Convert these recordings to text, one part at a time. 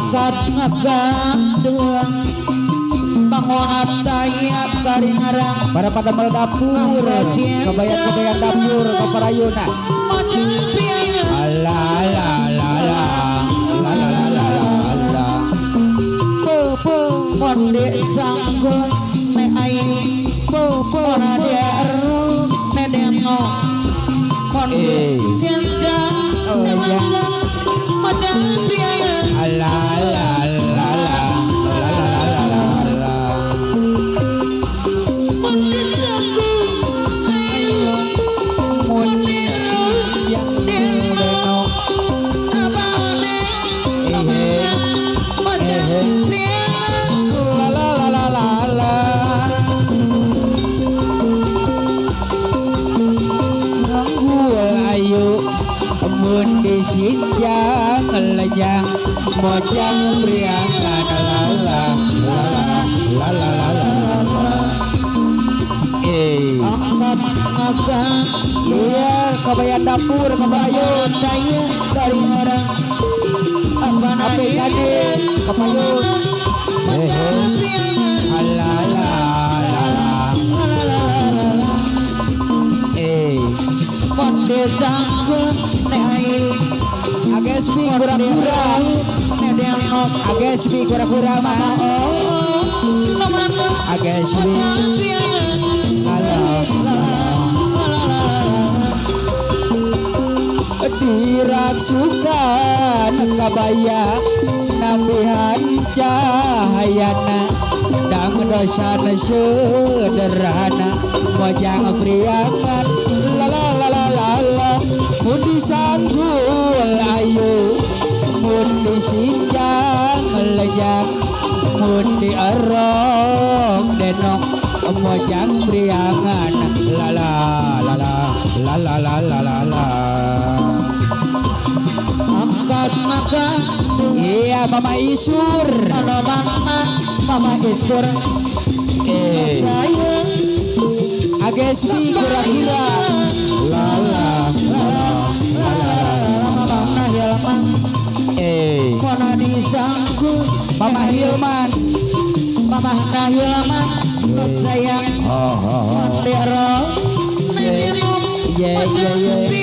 angkat ngagandung bangunan daya karingarang para padamel dapur kebayang dapur keparayuna ala ala ala ala ala ala ala pepe konde sanggul me ai pepe dia ru me demo konde senja macam biaya ala ala ala ala ala ala konde sanggul ayo konde yang demo abane macam la la la la la nganggul ayu mun disinjang lejang mojang priangan la la la la la la la angkat ngagandung iya kebayang dapur kebayang saya dari orang apa api kade kebayang ala la la la konde sanggul nei agespi kura-kura nedeno agespi kura-kura mah agespi diraksukan kabaya nabihan cahayana dang dosana sederhana wajang priangan la la la la la la mun disanggul ayu mun disinjang lejang mun diarok denok wajang priangan la la la la la la la la la angkat ngagandung iya mama isur ada mama isur saya agespi kura-kura la la la la mama hilman kona disanggul mama hilman mama hilman saya konde ro ye ye ye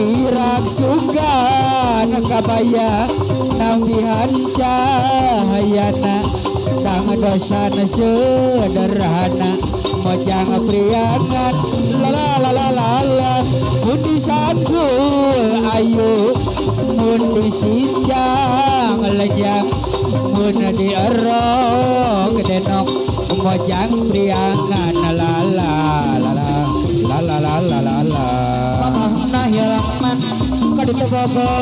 diraksukan kabaya nambihan cahayana dang dosana sederhana mojang priangan la la la la la la mun disanggul ayu mun disinjang lejang mun diarok denok mojang priangan la la la la la la la la la la mama hilman kadi tebogo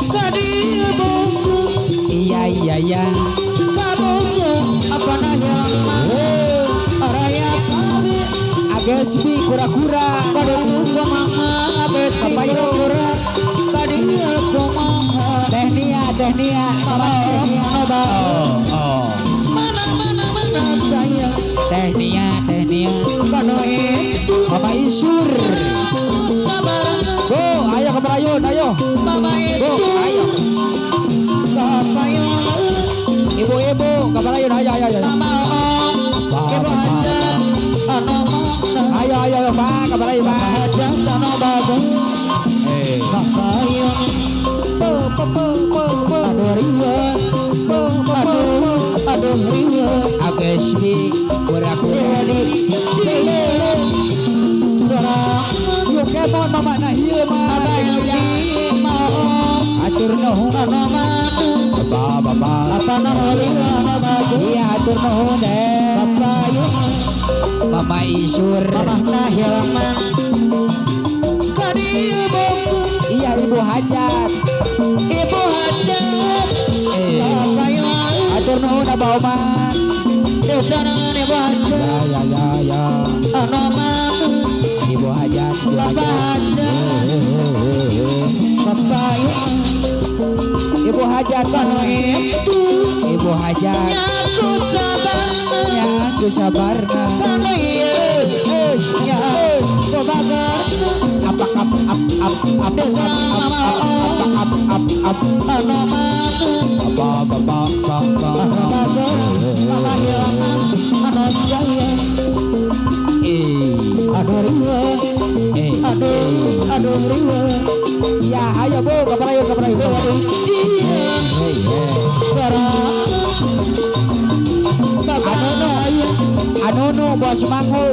kadi bogo iya iya iya kabogo apa hilman araya kami agespi kura-kura kadi mama abet kura kadi mama tehnia mama mana saya tehnia kanoe mama isur go ayo ke Perayun ayo mama go ayo kapayo ibu-ibu ke Perayun ayo ayo ayo mama ibu ada ano ayo ayo ayo pak ke Perayun pak ada ano bago kapayo aduh ringa agespi kura-kura yuk kemon mama nah hilman atur nuhun bapak iya atur nuhun deh mama isur iya ibu hajat atur nuhun abah oman ya ya ya ibu hajat ibu hajat ibu hajat nyaku sabarna aduh riwe, aduh riwe. Ya ayo Bu keperayu Anono bos mangku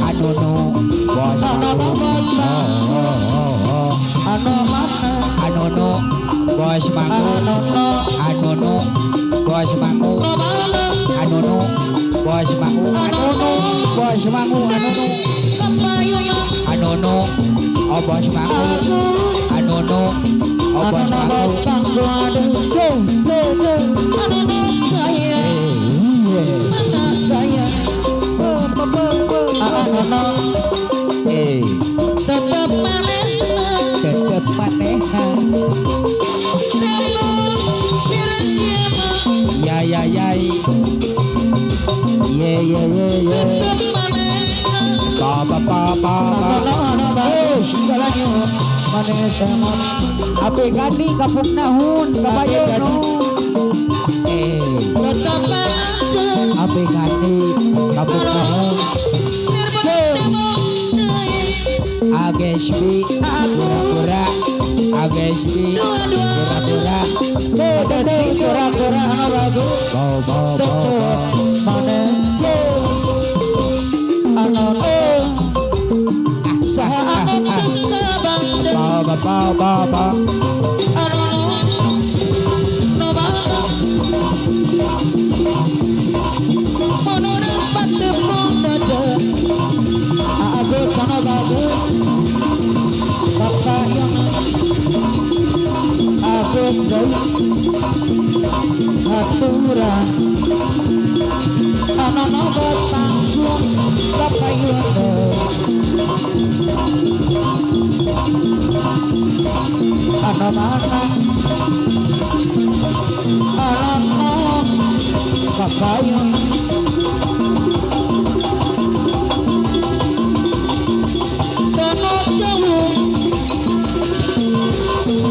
Anono bos mangku Anono bos mangku Anono bos mangku Anono bos mangku Anono bos mangku Anono oh bos mangku Anono oh bos mangku tetep manehna ya ape gani kapuk nahun kabayo ape gani kapuk nahun agesbi pura-pura agesbi pura-pura pura-pura anu bagus mana aturan anono batanggung kapayundo ano mana anono kapayundo dono jauh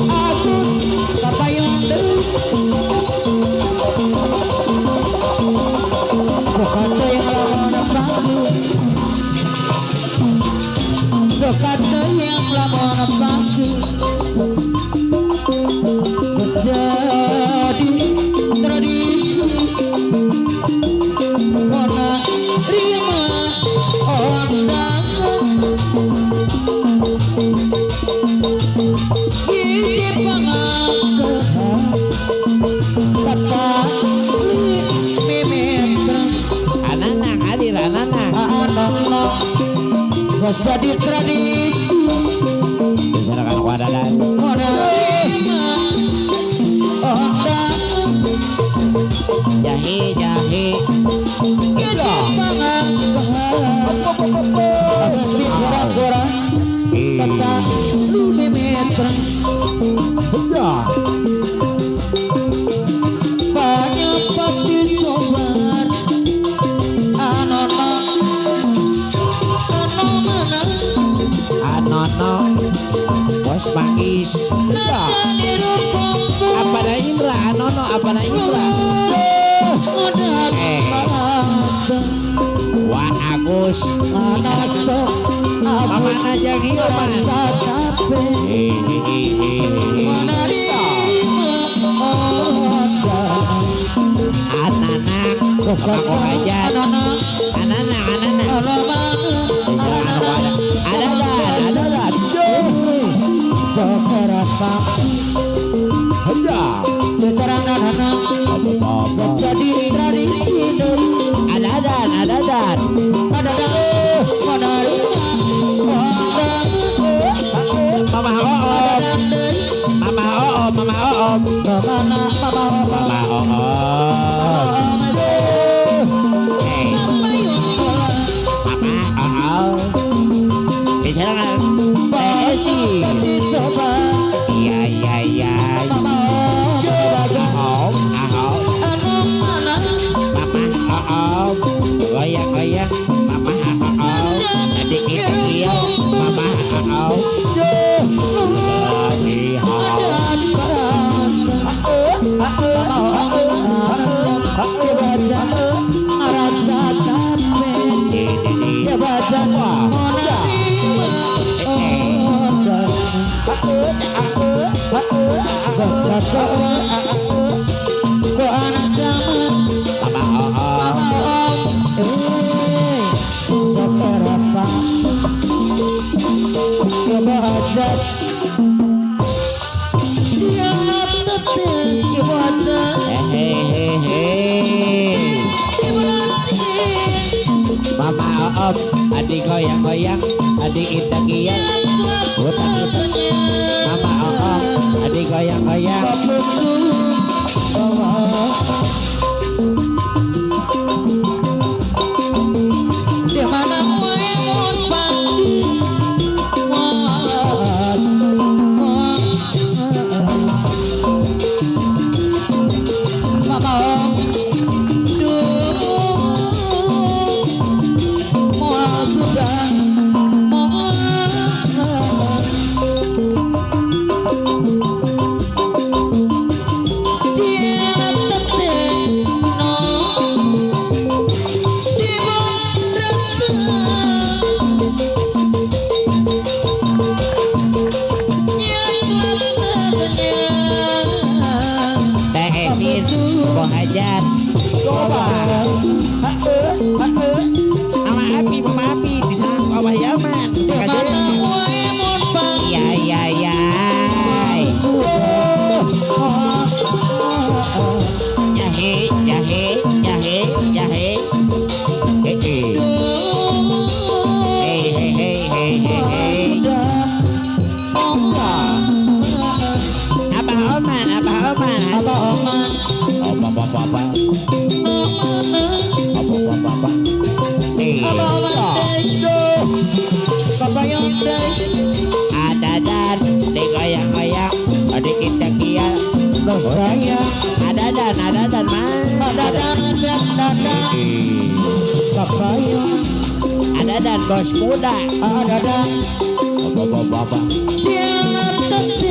aku kapayundo Sokate yang lawan pangku Sokate yang lawan pangku Menjadi tradisi Wana rima ondangan Gigi pangangkehan Kata jadi tradisi diserahkan kepada dan jahe kita sangat asli kurang kata 5 meter banyak pasti sobat Anono bos Pakis apa dah Indra Anono apa dah Indra Wan Agus Mama aja gimana anak aku aja anak ada jadi tradisi ada goyang mama adik kecil mama Ke anak zaman seberapa kebahagiaan yang tetap ibadah Mama Om, adik goyang-goyang, adik indak-iyak, putar-putar. Mama Om, adik goyang-goyang. Di mana Muhammad pagi Mama Teh Esin, Bang Hajat. Coba. Mama Api, diserang ke Abah Yaman. Iya, iya, iya. Jahe, jahe, jahe, jahe. Hei, hei, hei, hei, hei, hei. Abah Oman, Abah Oman. Apa. Ada dan digoyang-goyang, adik indak-iyak. Ada dan mana? Ada dan bos muda. Ada dan Bapak.